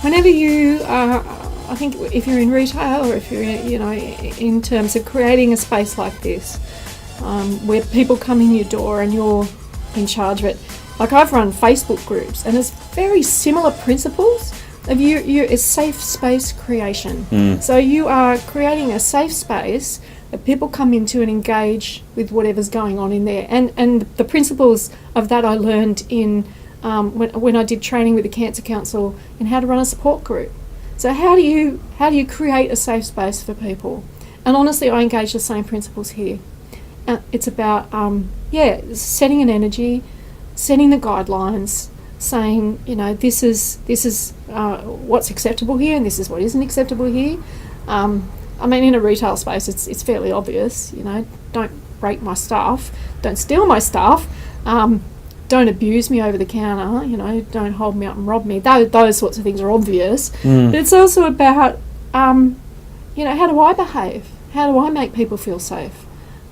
whenever you I think if you're in retail or if you're in terms of creating a space like this, where people come in your door and you're in charge of it. Like I've run Facebook groups and it's very similar principles of a safe space creation. So you are creating a safe space that people come into and engage with whatever's going on in there. And the principles of that I learned in when I did training with the Cancer Council in how to run a support group. So how do you create a safe space for people? And honestly, I engage the same principles here. It's about setting an energy, setting the guidelines, saying this is what's acceptable here and this is what isn't acceptable here. I mean, in a retail space, it's fairly obvious. Don't break my stuff, don't steal my stuff, don't abuse me over the counter. Don't hold me up and rob me. Those sorts of things are obvious. But it's also about how do I behave? How do I make people feel safe?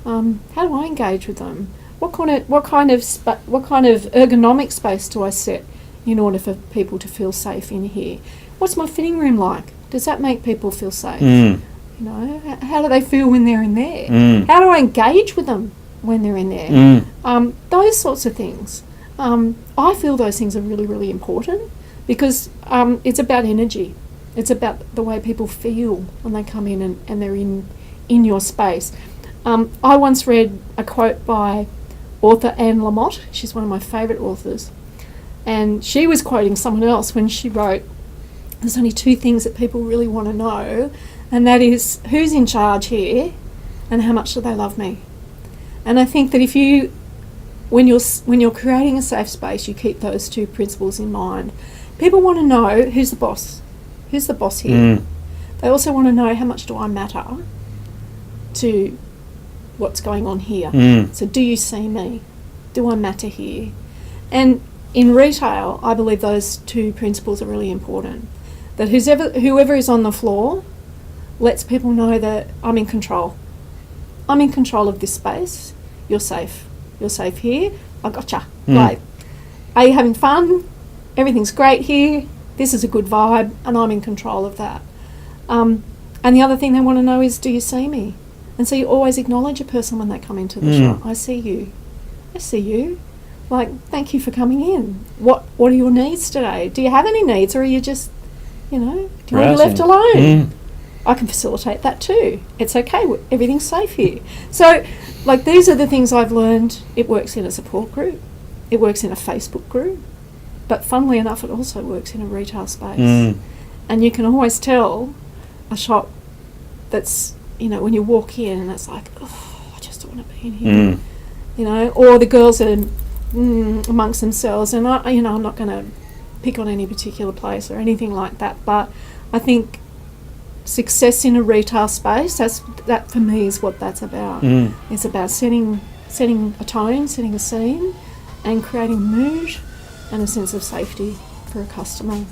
How do I engage with them? What kind of ergonomic space do I set in order for people to feel safe in here? What's my fitting room like? Does that make people feel safe? How do they feel when they're in there? How do I engage with them when they're in there? Those sorts of things. I feel those things are really, really important because it's about energy. It's about the way people feel when they come in and they're in your space. I once read a quote by author Anne Lamott. She's one of my favourite authors. And she was quoting someone else when she wrote, there's only two things that people really want to know, and that is who's in charge here and how much do they love me. And I think that when you're creating a safe space, you keep those two principles in mind. People want to know who's the boss. Who's the boss here? They also want to know how much do I matter to what's going on here. So do you see me? Do I matter here? And in retail, I believe those two principles are really important. That whoever is on the floor lets people know that I'm in control. I'm in control of this space. You're safe. You're safe here. I gotcha. Like, are you having fun? Everything's great here. This is a good vibe, and I'm in control of that. And the other thing they want to know is, do you see me? And so you always acknowledge a person when they come into the shop. I see you. I see you. Like, thank you for coming in. What are your needs today? Do you have any needs, or are you just, do you want to be left alone? I can facilitate that too. It's okay. Everything's safe here. So, like, these are the things I've learned. It works in a support group. It works in a Facebook group. But funnily enough, it also works in a retail space. And you can always tell a shop that's, when you walk in and it's like, oh, I just don't want to be in here. Or the girls are amongst themselves, and I'm not going to pick on any particular place or anything like that, but I think success in a retail space, that for me is what that's about. It's about setting a tone, setting a scene, and creating a mood and a sense of safety for a customer.